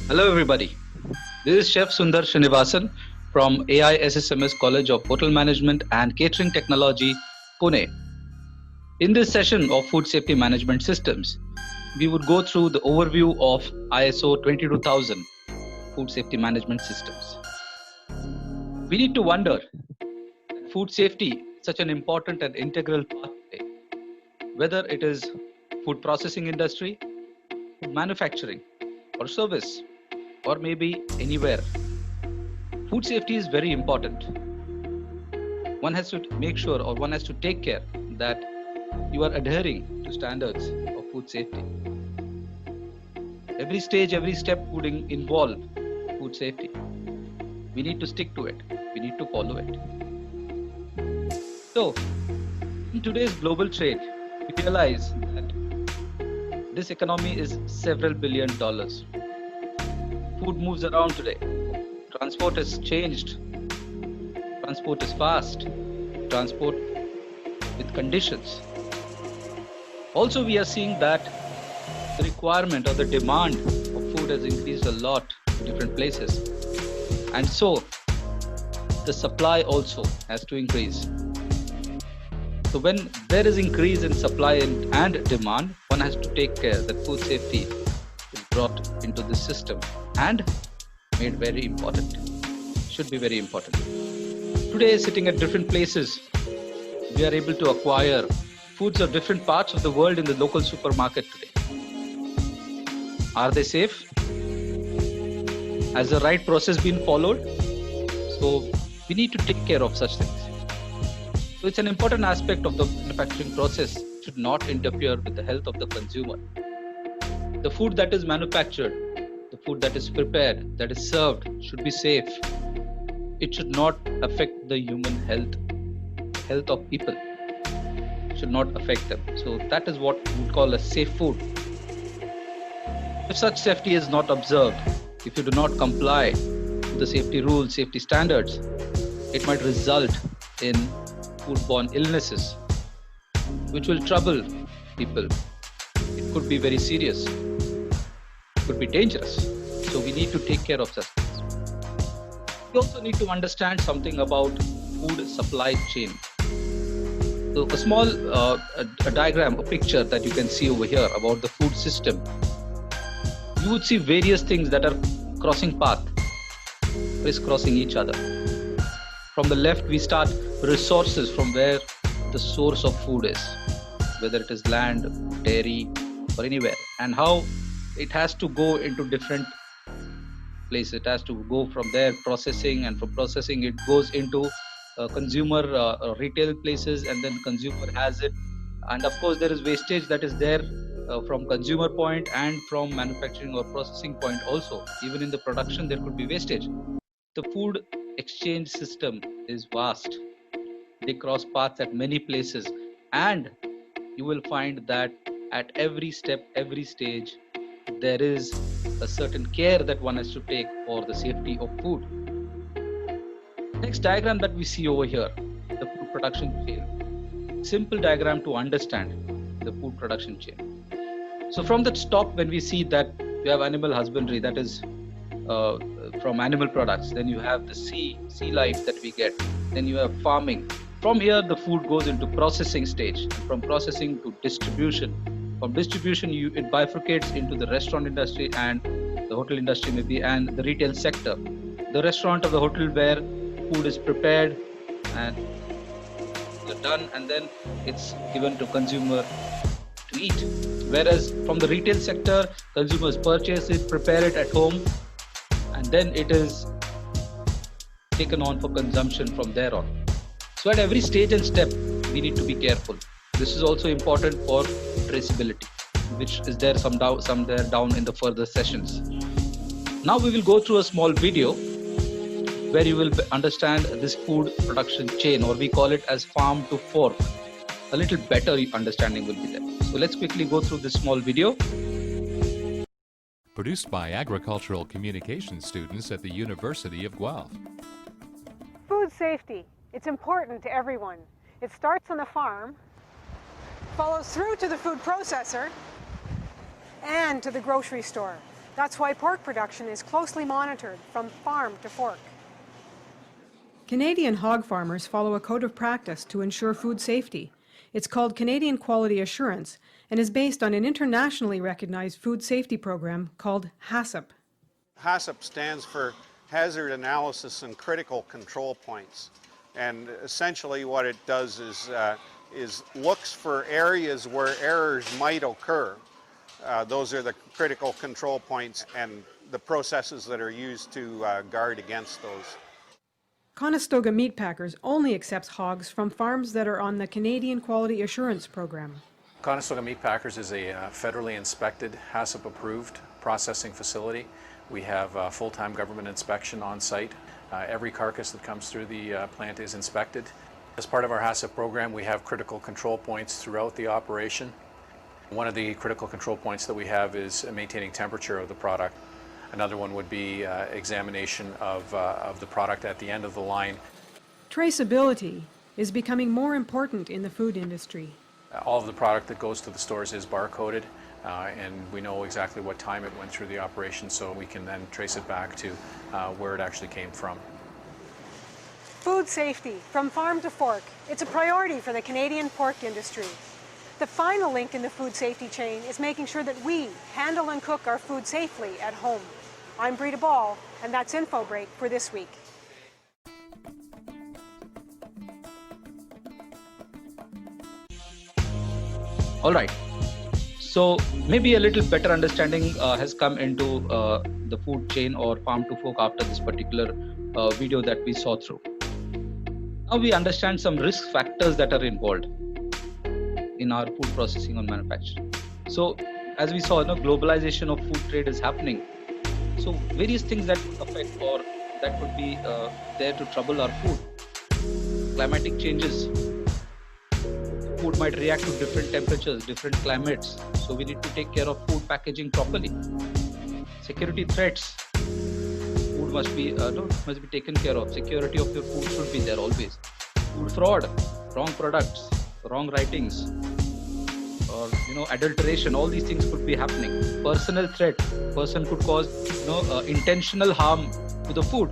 Hello, everybody. This is Chef Sundar Srinivasan from AI SSMS College of Hotel Management and Catering Technology, Pune. In this session of Food Safety Management Systems, we would go through the overview of ISO 22000 Food Safety Management Systems. We need to wonder, food safety such an important and integral part today, whether it is food processing industry, food manufacturing, or service, or maybe anywhere. Food safety is very important. One has to make sure, or one has to take care that you are adhering to standards of food safety. Every stage, every step would involve food safety. We need to stick to it. We need to follow it. So, in today's global trade, we realize that this economy is several $billion. Food moves around today. Transport has changed. Transport is fast. Transport with conditions. Also, we are seeing that the requirement or the demand of food has increased a lot in different places. And so, the supply also has to increase. So when there is increase in supply and demand, one has to take care that food safety is brought into the system and made very important. Should be very important. Today, sitting at different places, we are able to acquire foods of different parts of the world in the local supermarket today. Are they safe? Has the right process been followed? So we need to take care of such things. So it's an important aspect of the manufacturing process. It should not interfere with the health of the consumer. The food that is manufactured, the food that is prepared, that is served should be safe. It should not affect the human health of people. It should not affect them. So that is what we would call a safe food. If such safety is not observed, if you do not comply with the safety rules, safety standards, it might result in foodborne illnesses, which will trouble people. It could be very serious. It could be dangerous. So we need to take care of such things. We also need to understand something about food supply chain. So a small a diagram, a picture that you can see over here about the food system. You would see various things that are crossing path, crisscrossing each other. From the left, we start resources from where the source of food is, whether it is land, dairy, or anywhere, and how it has to go into different places. It has to go from there, processing, and from processing, it goes into consumer retail places, and then consumer has it. And of course, there is wastage that is there from consumer point and from manufacturing or processing point also. Even in the production, there could be wastage. The food exchange system is vast. They cross paths at many places, and you will find that at every step, every stage, there is a certain care that one has to take for the safety of food. Next diagram that we see over here, the food production chain. Simple diagram to understand the food production chain. So from the top, when we see that you have animal husbandry, that is from animal products, then you have the sea life that we get, then you have farming. From here, the food goes into processing stage, and from processing to distribution. From distribution, it bifurcates into the restaurant industry and the hotel industry maybe, and the retail sector. The restaurant or the hotel where food is prepared and done, and then it's given to consumer to eat. Whereas from the retail sector, consumers purchase it, prepare it at home, and then it is taken on for consumption from there on. So at every stage and step, we need to be careful. This is also important for traceability, which is there some there down in the further sessions. Now we will go through a small video where you will understand this food production chain, or we call it as farm to fork. A little better understanding will be there. So let's quickly go through this small video. Produced by agricultural communication students at the University of Guelph. Food safety, it's important to everyone. It starts on the farm, follows through to the food processor, and to the grocery store. That's why pork production is closely monitored from farm to fork. Canadian hog farmers follow a code of practice to ensure food safety. It's called Canadian Quality Assurance and is based on an internationally recognized food safety program called HACCP. HACCP stands for Hazard Analysis and Critical Control Points. And essentially what it does is looks for areas where errors might occur. Those are the critical control points and the processes that are used to guard against those. Conestoga Meat Packers only accepts hogs from farms that are on the Canadian Quality Assurance Program. Conestoga Meat Packers is a federally inspected, HACCP approved processing facility. We have full-time government inspection on site. Every carcass that comes through the plant is inspected. As part of our HACCP program, we have critical control points throughout the operation. One of the critical control points that we have is maintaining temperature of the product. Another one would be examination of the product at the end of the line. Traceability is becoming more important in the food industry. All of the product that goes to the stores is barcoded, and we know exactly what time it went through the operation, so we can then trace it back to where it actually came from. Food safety, from farm to fork, it's a priority for the Canadian pork industry. The final link in the food safety chain is making sure that we handle and cook our food safely at home. I'm Brita Ball, and that's InfoBreak for this week. All right. So maybe a little better understanding has come into the food chain or farm to fork after this particular video that we saw through. Now we understand some risk factors that are involved in our food processing or manufacturing. So as we saw, globalization of food trade is happening. So various things that would affect or that could be there to trouble our food. Climatic changes. Food might react to different temperatures, different climates. So we need to take care of food packaging properly. Security threats. Food must be taken care of. Security of your food should be there always. Food fraud, wrong products, wrong writings, or adulteration. All these things could be happening. Personal threat. Person could cause intentional harm to the food.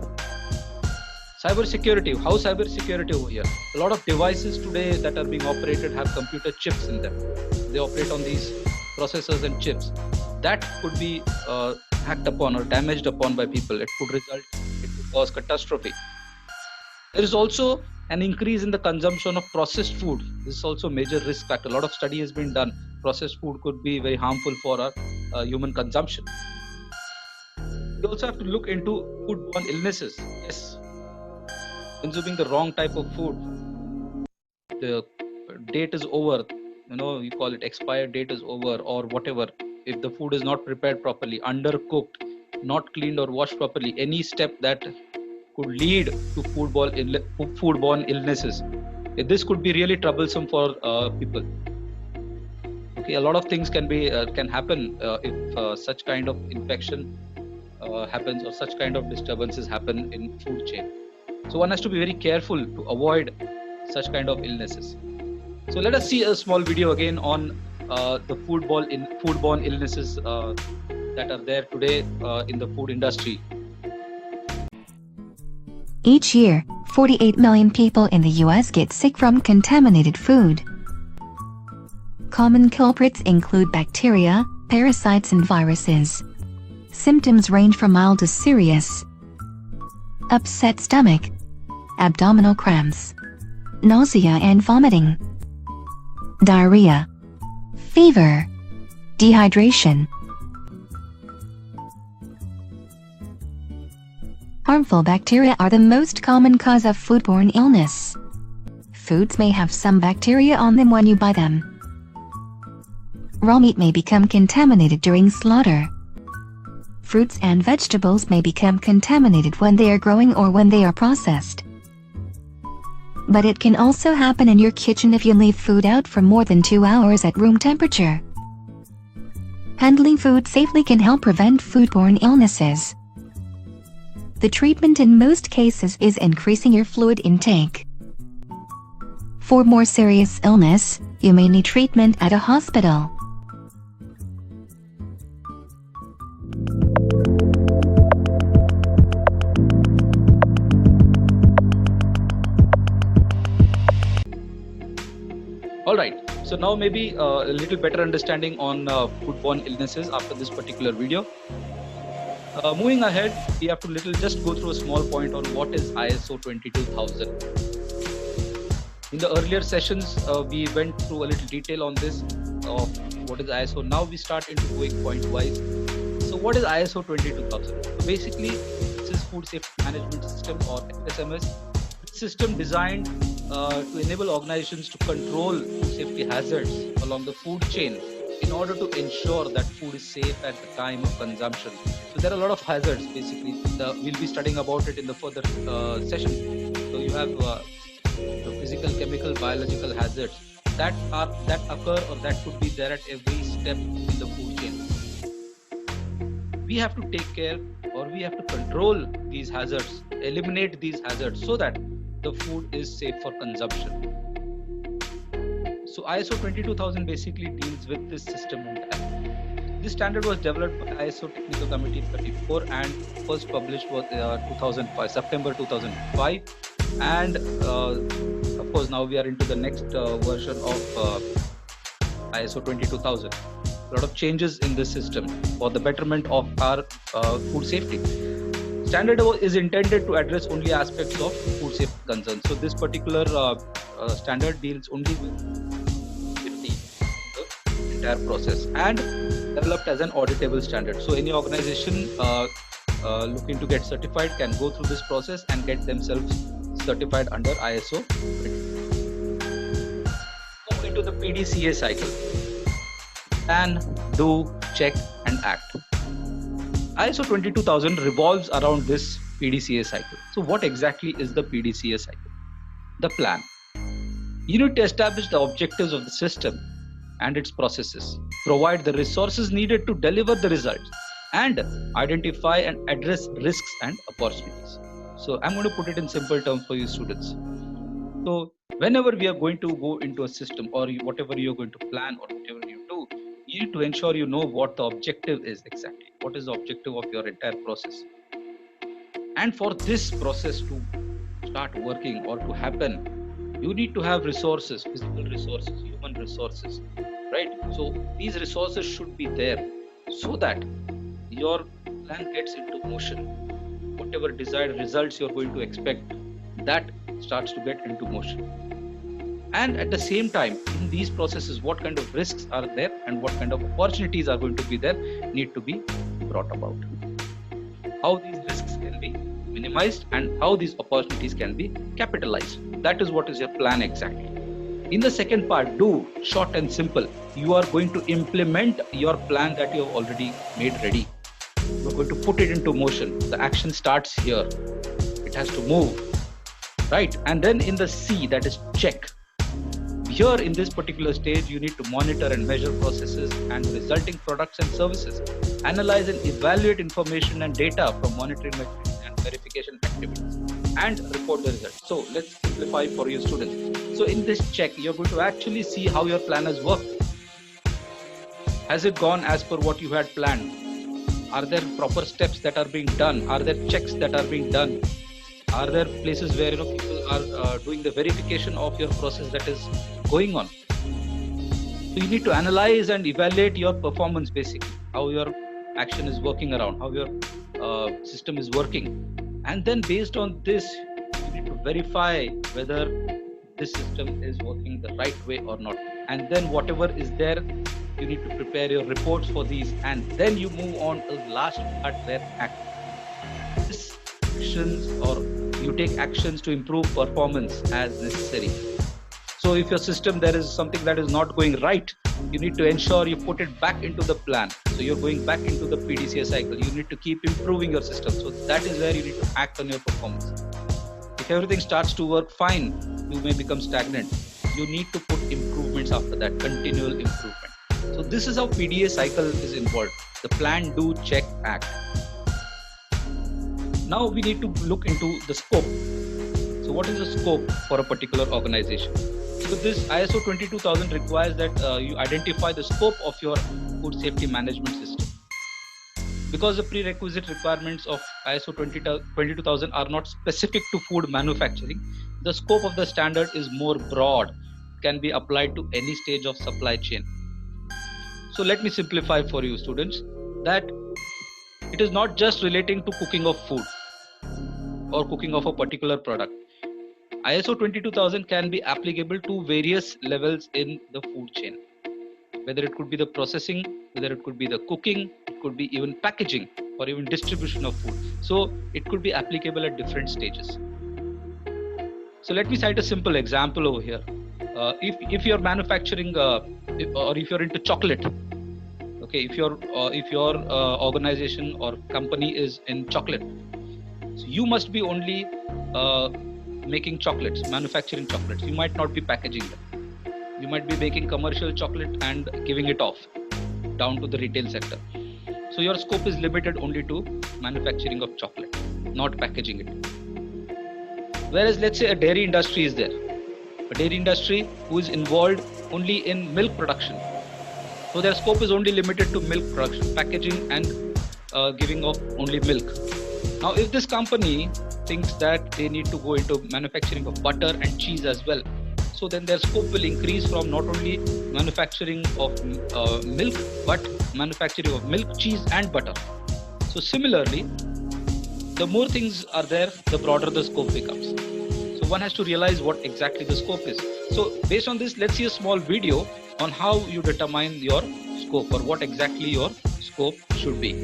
Cyber security. How cyber security over here? A lot of devices today that are being operated have computer chips in them. They operate on these processors and chips. That could be hacked upon or damaged upon by people. It could cause catastrophe. There is also an increase in the consumption of processed food. This is also a major risk factor. A lot of study has been done. Processed food could be very harmful for our human consumption. We also have to look into foodborne illnesses. Yes, consuming the wrong type of food. The date is over. You call it expired date is over or whatever. If the food is not prepared properly, undercooked, not cleaned or washed properly, any step that could lead to foodborne illnesses. This could be really troublesome for people. Okay, a lot of things can happen if such kind of infection happens or such kind of disturbances happen in food chain. So one has to be very careful to avoid such kind of illnesses. So let us see a small video again on the foodborne illnesses that are there today in the food industry. Each year, 48 million people in the US get sick from contaminated food. Common culprits include bacteria, parasites and viruses. Symptoms range from mild to serious. Upset stomach, abdominal cramps, nausea and vomiting, diarrhea, fever, dehydration. Harmful bacteria are the most common cause of foodborne illness. Foods may have some bacteria on them when you buy them. Raw meat may become contaminated during slaughter. Fruits and vegetables may become contaminated when they are growing or when they are processed. But it can also happen in your kitchen if you leave food out for more than 2 hours at room temperature. Handling food safely can help prevent foodborne illnesses. The treatment in most cases is increasing your fluid intake. For more serious illness, you may need treatment at a hospital. So now maybe a little better understanding on foodborne illnesses after this particular video. Moving ahead, we have to just go through a small point on what is ISO 22000. In the earlier sessions, we went through a little detail on this of what is ISO. Now we start into going point-wise. So what is ISO 22000? So basically, this is Food Safety Management System or FSMS. System designed to enable organizations to control food safety hazards along the food chain in order to ensure that food is safe at the time of consumption. So there are a lot of hazards basically. We'll be studying about it in the further session. So you have the physical, chemical, biological hazards that occur or that could be there at every step in the food chain. We have to take care or we have to control these hazards, eliminate these hazards so that the food is safe for consumption. So ISO 22000 basically deals with this system. This standard was developed by ISO Technical Committee 34 and first published was September 2005. And of course, now we are into the next version of ISO 22000. A lot of changes in this system for the betterment of our food safety. Standard is intended to address only aspects of food safety concerns. So this particular standard deals only with the entire process and developed as an auditable standard. So any organization looking to get certified can go through this process and get themselves certified under ISO. Go into the PDCA cycle. Plan, do, check and act. ISO 22000 revolves around this PDCA cycle. So what exactly is the PDCA cycle? The plan. You need to establish the objectives of the system and its processes, provide the resources needed to deliver the results, and identify and address risks and opportunities. So I'm going to put it in simple terms for you students. So whenever we are going to go into a system or whatever you're going to plan or whatever you do, you need to ensure you know what the objective is exactly. What is the objective of your entire process? And for this process to start working or to happen, you need to have resources, physical resources, human resources, right? So these resources should be there so that your plan gets into motion. Whatever desired results you're going to expect, that starts to get into motion. And at the same time, in these processes, what kind of risks are there and what kind of opportunities are going to be there need to be brought about. How these risks can be minimized and how these opportunities can be capitalized. That is what is your plan exactly. In the second part, do, short and simple. You are going to implement your plan that you have already made ready. You're going to put it into motion. The action starts here. It has to move, right? And then in the C, that is check. Here in this particular stage, you need to monitor and measure processes and resulting products and services, analyze and evaluate information and data from monitoring metrics and verification activities, and report the results. So let's simplify for you students. So in this check, you're going to actually see how your plan has worked. Has it gone as per what you had planned? Are there proper steps that are being done? Are there checks that are being done? Are there places where people are doing the verification of your process that is going on? So you need to analyze and evaluate your performance basically, how your action is working around, how your system is working. And then based on this, you need to verify whether this system is working the right way or not. And then whatever is there, you need to prepare your reports for these. And then you move on to the last part where act. This actions or you take actions to improve performance as necessary. So if your system, there is something that is not going right, you need to ensure you put it back into the plan. So you're going back into the PDCA cycle. You need to keep improving your system. So that is where you need to act on your performance. If everything starts to work fine, you may become stagnant. You need to put improvements after that, continual improvement. So this is how PDCA cycle is involved. The plan, do, check, act. Now we need to look into the scope. So what is the scope for a particular organization? So this ISO 22000 requires that you identify the scope of your food safety management system. Because the prerequisite requirements of ISO 22000 are not specific to food manufacturing, the scope of the standard is more broad can be applied to any stage of supply chain. So let me simplify for you students that it is not just relating to cooking of food or cooking of a particular product. ISO 22000 can be applicable to various levels in the food chain. Whether it could be the processing, whether it could be the cooking, it could be even packaging or even distribution of food. So it could be applicable at different stages. So let me cite a simple example over here. If you're manufacturing or if you're into chocolate, okay, if your organization or company is in chocolate, so you must be only making chocolates, manufacturing chocolates. You might not be packaging them. You might be making commercial chocolate and giving it off down to the retail sector. So your scope is limited only to manufacturing of chocolate, not packaging it. Whereas let's say a dairy industry is there. A dairy industry who is involved only in milk production. So their scope is only limited to milk production, packaging and giving of only milk. Now if this company thinks that they need to go into manufacturing of butter and cheese as well, so then their scope will increase from not only manufacturing of milk, but manufacturing of milk, cheese and butter. So similarly, the more things are there, the broader the scope becomes. So one has to realize what exactly the scope is. So based on this, let's see a small video on how you determine your scope or what exactly your scope should be.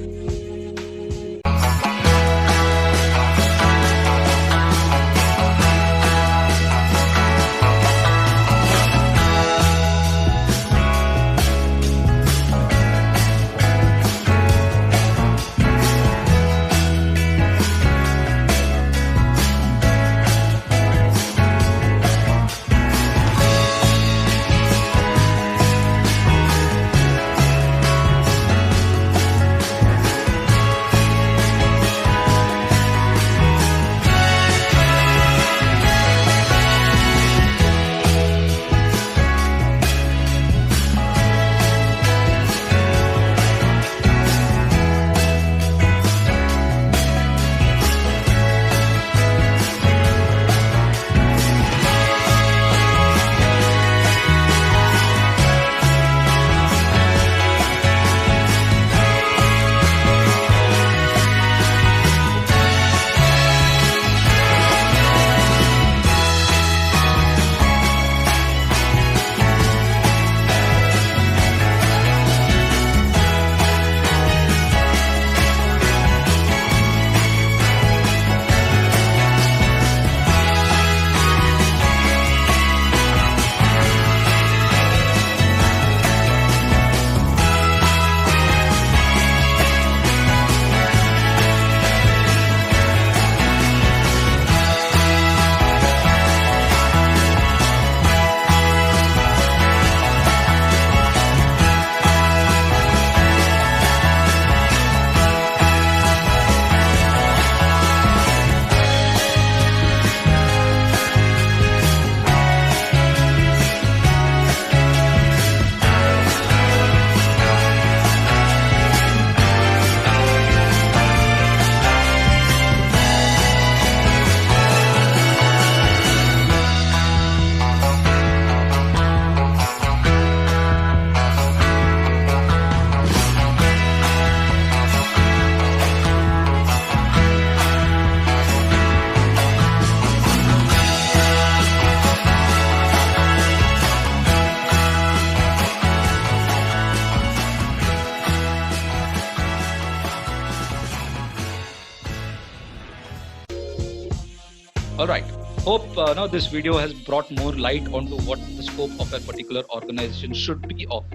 Alright, hope now this video has brought more light onto what the scope of a particular organization should be of.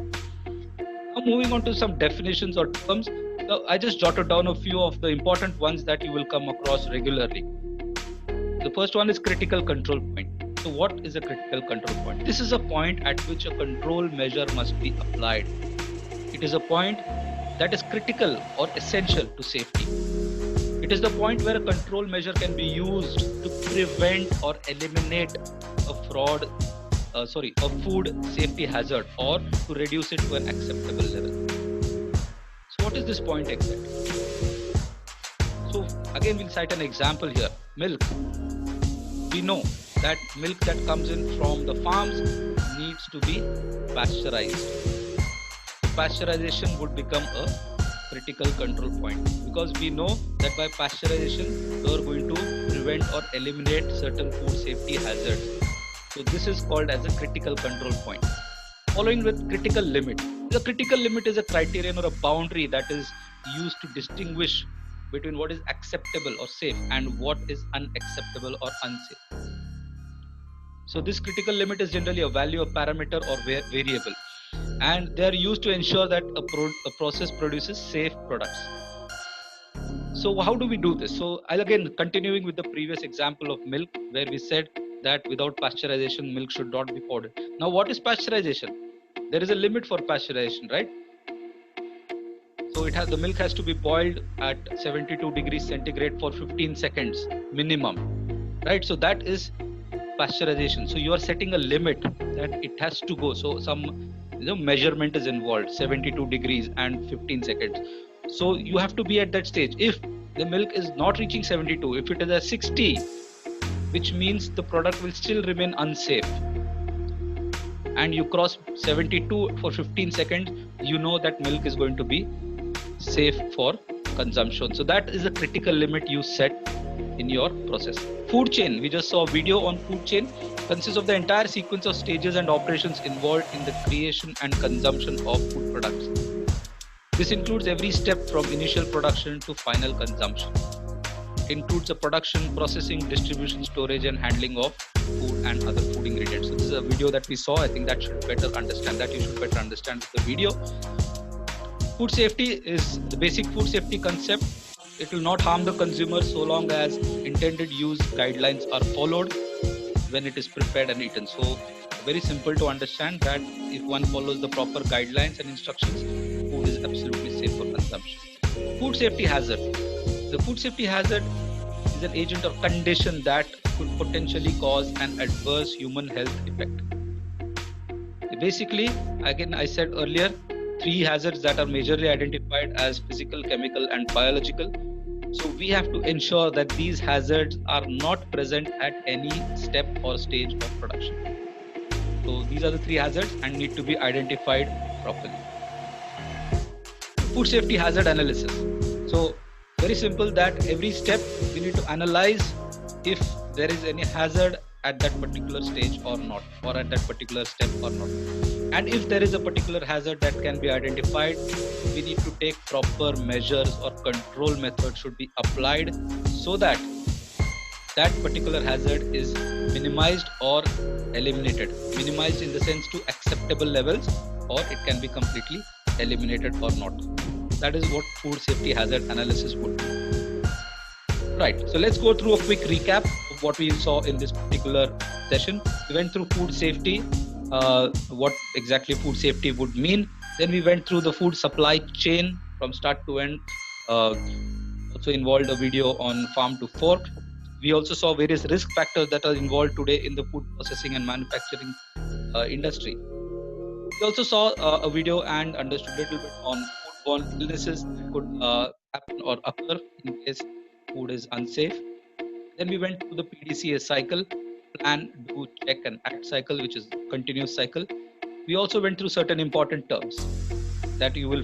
Now moving on to some definitions or terms, I just jotted down a few of the important ones that you will come across regularly. The first one is critical control point. So what is a critical control point? This is a point at which a control measure must be applied. It is a point that is critical or essential to safety. It is the point where a control measure can be used to prevent or eliminate a food safety hazard or to reduce it to an acceptable level. So what is this point exactly? So again, we'll cite an example here. Milk. We know that milk that comes in from the farms needs to be pasteurized. Pasteurization would become a critical control point, because we know that by pasteurization we are going to prevent or eliminate certain food safety hazards. So this is called as a critical control point. Following with critical limit. The critical limit is a criterion or a boundary that is used to distinguish between what is acceptable or safe and what is unacceptable or unsafe. So this critical limit is generally a value, a parameter or variable, and they are used to ensure that a process produces safe products. So how do we do this? So I'll again continuing with the previous example of milk, where we said that without pasteurization milk should not be powdered. Now what is pasteurization? There is a limit for pasteurization, right? So the milk has to be boiled at 72 degrees centigrade for 15 seconds minimum, right? So that is pasteurization. So you are setting a limit that it has to go. So some measurement is involved, 72 degrees and 15 seconds. So you have to be at that stage. If the milk is not reaching 72, if it is at 60, which means the product will still remain unsafe, and you cross 72 for 15 seconds, you know that milk is going to be safe for consumption. So that is a critical limit you set in your process. Food chain, we just saw a video on food chain, consists of the entire sequence of stages and operations involved in the creation and consumption of food products. This includes every step from initial production to final consumption. It includes the production, processing, distribution, storage and handling of food and other food ingredients. So this is a video that we saw. I think that should better understand that. You should better understand with the video. Food safety is the basic food safety concept. It will not harm the consumer so long as intended use guidelines are followed when it is prepared and eaten. So very simple to understand that if one follows the proper guidelines and instructions, food is absolutely safe for consumption. Food safety hazard. The food safety hazard is an agent or condition that could potentially cause an adverse human health effect. Basically, again, I said earlier, 3 hazards that are majorly identified as physical, chemical and biological. So we have to ensure that these hazards are not present at any step or stage of production. So these are the 3 hazards and need to be identified properly. Food safety hazard analysis. So very simple, that every step we need to analyze if there is any hazard at that particular stage or not, or at that particular step or not. And if there is a particular hazard that can be identified, we need to take proper measures or control methods should be applied so that that particular hazard is minimized or eliminated. Minimized in the sense to acceptable levels, or it can be completely eliminated or not. That is what food safety hazard analysis would be. Right, so let's go through a quick recap of what we saw in this particular session. We went through food safety, what exactly food safety would mean. Then we went through the food supply chain from start to end. Also involved a video on farm to fork. We also saw various risk factors that are involved today in the food processing and manufacturing industry. We also saw a video and understood a little bit on foodborne illnesses that could happen or occur in case food is unsafe. Then we went through the PDCA cycle, plan, do, check and act cycle, which is continuous cycle. We also went through certain important terms that you will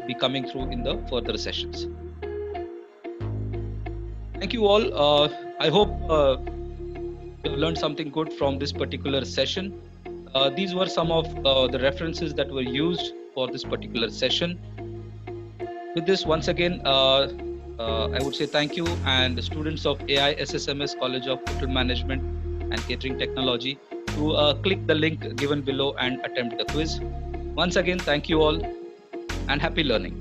be coming through in the further sessions. Thank you all. I hope you've learned something good from this particular session. These were some of the references that were used for this particular session. With this, once again, I would say thank you, and the students of AI SSMS College of Hotel Management and Catering Technology to click the link given below and attempt the quiz. Once again, thank you all and happy learning.